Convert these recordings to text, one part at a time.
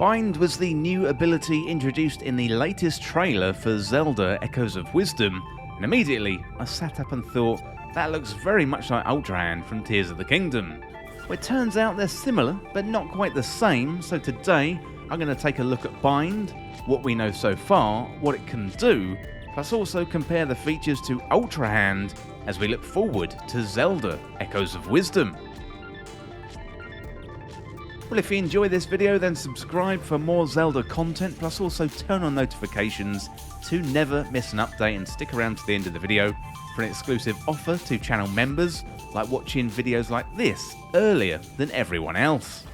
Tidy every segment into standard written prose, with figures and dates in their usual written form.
Bind was the new ability introduced in the latest trailer for Zelda Echoes of Wisdom, and immediately I sat up and thought, that looks very much like Ultrahand from Tears of the Kingdom. Well, it turns out they're similar, but not quite the same, so today I'm going to take a look at Bind, what we know so far, what it can do, plus also compare the features to Ultrahand as we look forward to Zelda Echoes of Wisdom. Well, if you enjoy this video, then subscribe for more Zelda content, plus also turn on notifications to never miss an update, and stick around to the end of the video for an exclusive offer to channel members, like watching videos like this earlier than everyone else.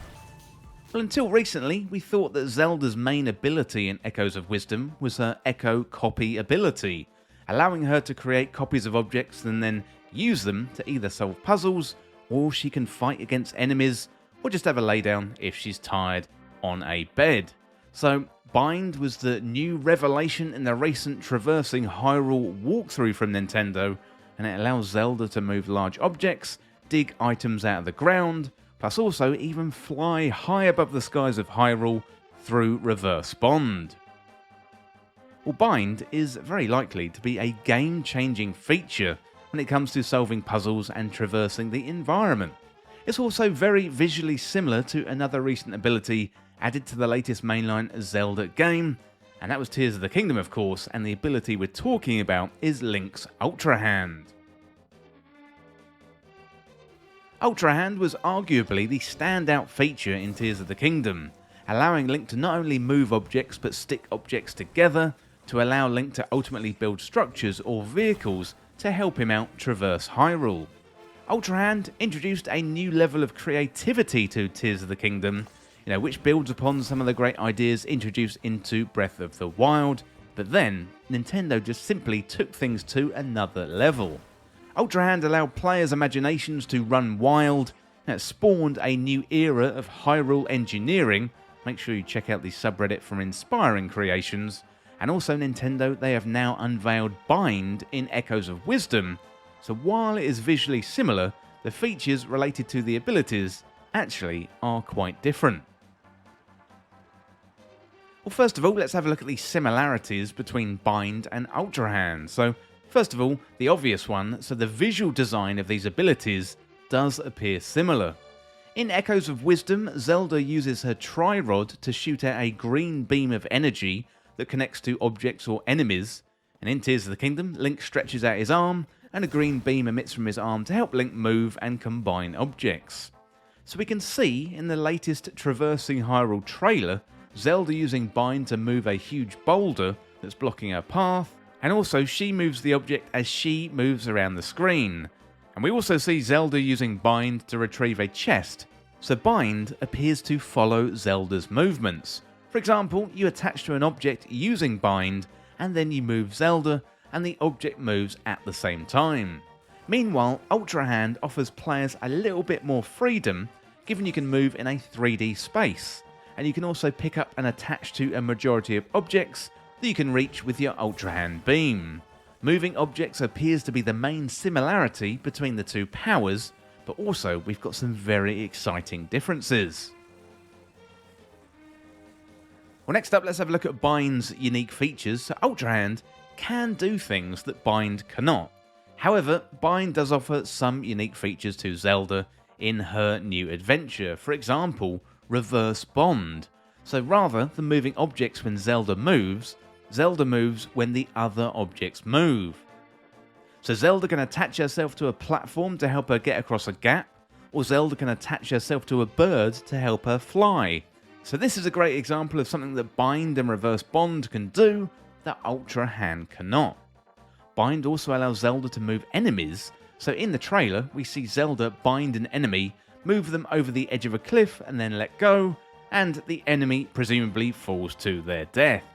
Well, until recently, we thought that Zelda's main ability in Echoes of Wisdom was her Echo Copy ability, allowing her to create copies of objects and then use them to either solve puzzles, or she can fight against enemies, or just have a lay down if she's tired on a bed. So Bind was the new revelation in the recent Traversing Hyrule walkthrough from Nintendo, and it allows Zelda to move large objects, dig items out of the ground, plus also even fly high above the skies of Hyrule through reverse bond. Well, Bind is very likely to be a game-changing feature when it comes to solving puzzles and traversing the environment. It's also very visually similar to another recent ability added to the latest mainline Zelda game, and that was Tears of the Kingdom, of course, and the ability we're talking about is Link's Ultrahand. Ultrahand was arguably the standout feature in Tears of the Kingdom, allowing Link to not only move objects but stick objects together to allow Link to ultimately build structures or vehicles to help him out traverse Hyrule. Ultrahand introduced a new level of creativity to Tears of the Kingdom, which builds upon some of the great ideas introduced into Breath of the Wild, but then Nintendo just simply took things to another level. Ultrahand allowed players' imaginations to run wild, and it spawned a new era of Hyrule engineering. Make sure you check out the subreddit for inspiring creations, and also Nintendo, they have now unveiled Bind in Echoes of Wisdom. So while it is visually similar, the features related to the abilities actually are quite different. Well, first of all, let's have a look at the similarities between Bind and Ultrahand. So first of all, the obvious one, so the visual design of these abilities does appear similar. In Echoes of Wisdom, Zelda uses her Tri-Rod to shoot out a green beam of energy that connects to objects or enemies, and in Tears of the Kingdom, Link stretches out his arm, and a green beam emits from his arm to help Link move and combine objects. So we can see in the latest Traversing Hyrule trailer, Zelda using Bind to move a huge boulder that's blocking her path, and also she moves the object as she moves around the screen. And we also see Zelda using Bind to retrieve a chest, so Bind appears to follow Zelda's movements. For example, you attach to an object using Bind, and then you move Zelda, and the object moves at the same time. Meanwhile, Ultrahand offers players a little bit more freedom, given you can move in a 3D space, and you can also pick up and attach to a majority of objects that you can reach with your Ultrahand beam. Moving objects appears to be the main similarity between the two powers, but also we've got some very exciting differences. Well, next up, let's have a look at Bind's unique features. So Ultrahand can do things that Bind cannot. However, Bind does offer some unique features to Zelda in her new adventure. For example, reverse bond. So rather than moving objects when Zelda moves when the other objects move. So Zelda can attach herself to a platform to help her get across a gap, or Zelda can attach herself to a bird to help her fly. So this is a great example of something that Bind and reverse bond can do that Ultrahand cannot. Bind also allows Zelda to move enemies, so in the trailer we see Zelda bind an enemy, move them over the edge of a cliff and then let go, and the enemy presumably falls to their death.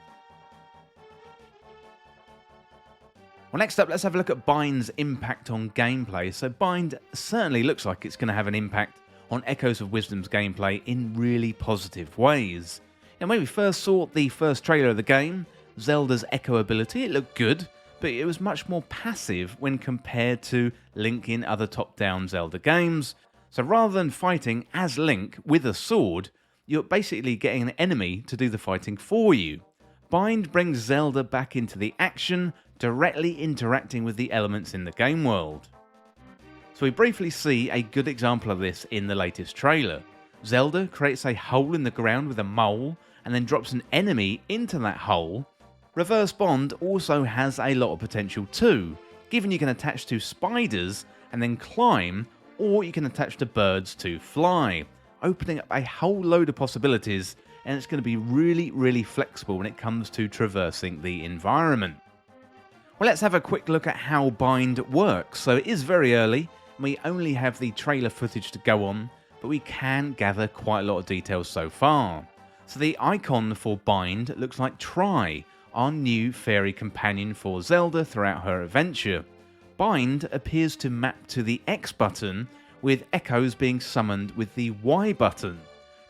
Well, next up, let's have a look at Bind's impact on gameplay. So Bind certainly looks like it's going to have an impact on Echoes of Wisdom's gameplay in really positive ways. And when we first saw the first trailer of the game, Zelda's Echo ability, it looked good, but it was much more passive when compared to Link in other top-down Zelda games. So rather than fighting as Link with a sword, you're basically getting an enemy to do the fighting for you. Bind brings Zelda back into the action, directly interacting with the elements in the game world. So we briefly see a good example of this in the latest trailer. Zelda creates a hole in the ground with a mole and then drops an enemy into that hole. Reverse Bond also has a lot of potential too, given you can attach to spiders and then climb, or you can attach to birds to fly, opening up a whole load of possibilities, and it's going to be really flexible when it comes to traversing the environment. Well, let's have a quick look at how Bind works. So it is very early, and we only have the trailer footage to go on, but we can gather quite a lot of details so far. So the icon for Bind looks like Tri, our new fairy companion for Zelda throughout her adventure. Bind appears to map to the X button, with echoes being summoned with the Y button.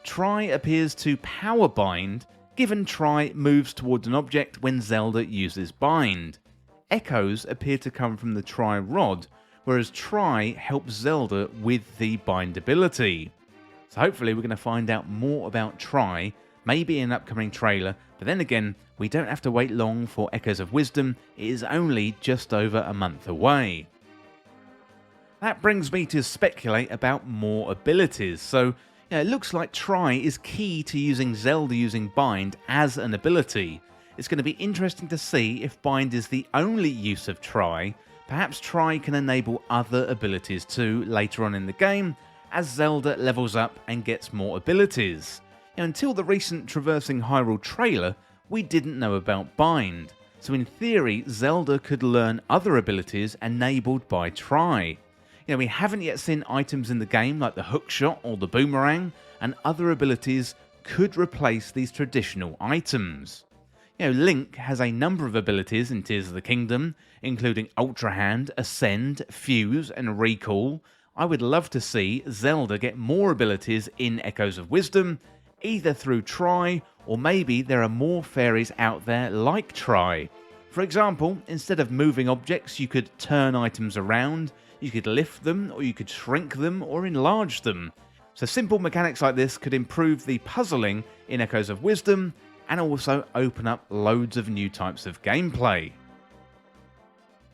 Tri appears to power Bind, given Tri moves towards an object when Zelda uses Bind. Echoes appear to come from the Tri rod, whereas Tri helps Zelda with the Bind ability. So hopefully we're going to find out more about Tri, maybe in an upcoming trailer, but then again, we don't have to wait long for Echoes of Wisdom. It is only just over a month away. That brings me to speculate about more abilities. So it looks like Tri is key to using Zelda using Bind as an ability. It's going to be interesting to see if Bind is the only use of Tri. Perhaps Tri can enable other abilities too later on in the game, as Zelda levels up and gets more abilities. Until the recent Traversing Hyrule trailer, we didn't know about Bind, so in theory Zelda could learn other abilities enabled by Tri. We haven't yet seen items in the game like the hookshot or the boomerang, and other abilities could replace these traditional items. Link has a number of abilities in Tears of the Kingdom, including Ultrahand, Ascend, Fuse and Recall. I would love to see Zelda get more abilities in Echoes of Wisdom, either through Tri, or maybe there are more fairies out there like Tri. For example, instead of moving objects, you could turn items around, you could lift them, or you could shrink them or enlarge them. So simple mechanics like this could improve the puzzling in Echoes of Wisdom, and also open up loads of new types of gameplay.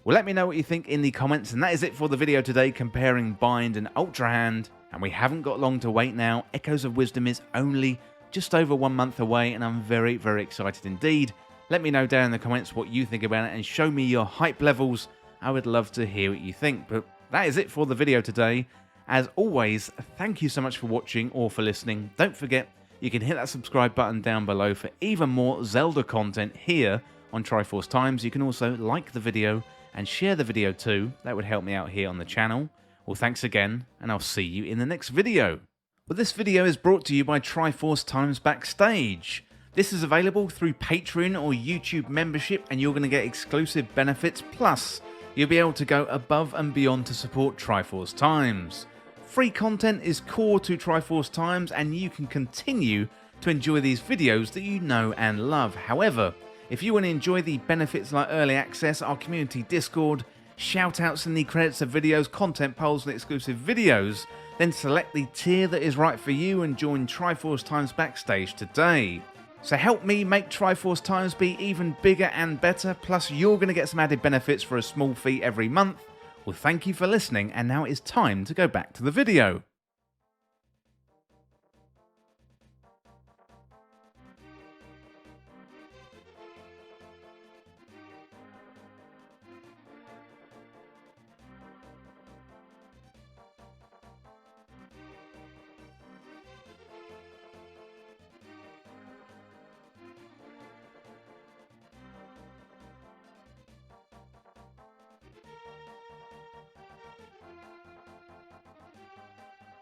Well, let me know what you think in the comments, and that is it for the video today comparing Bind and Ultrahand. And we haven't got long to wait now. Echoes of Wisdom is only just over 1 month away, and I'm very excited indeed. Let me know down in the comments what you think about it and show me your hype levels. I would love to hear what you think. But that is it for the video today. As always, thank you so much for watching or for listening. Don't forget, you can hit that subscribe button down below for even more Zelda content here on Triforce Times. You can also like the video and share the video too. That would help me out here on the channel. Well, thanks again, and I'll see you in the next video. Well, this video is brought to you by Triforce Times Backstage. This is available through Patreon or YouTube membership, and you're going to get exclusive benefits, plus you'll be able to go above and beyond to support Triforce Times. Free content is core to Triforce Times, and you can continue to enjoy these videos that you know and love. However, if you want to enjoy the benefits like early access, our community Discord, shoutouts in the credits of videos, content polls and exclusive videos, then select the tier that is right for you and join Triforce Times Backstage today. So help me make Triforce Times be even bigger and better, plus you're going to get some added benefits for a small fee every month. Well, thank you for listening, and now it's time to go back to the video.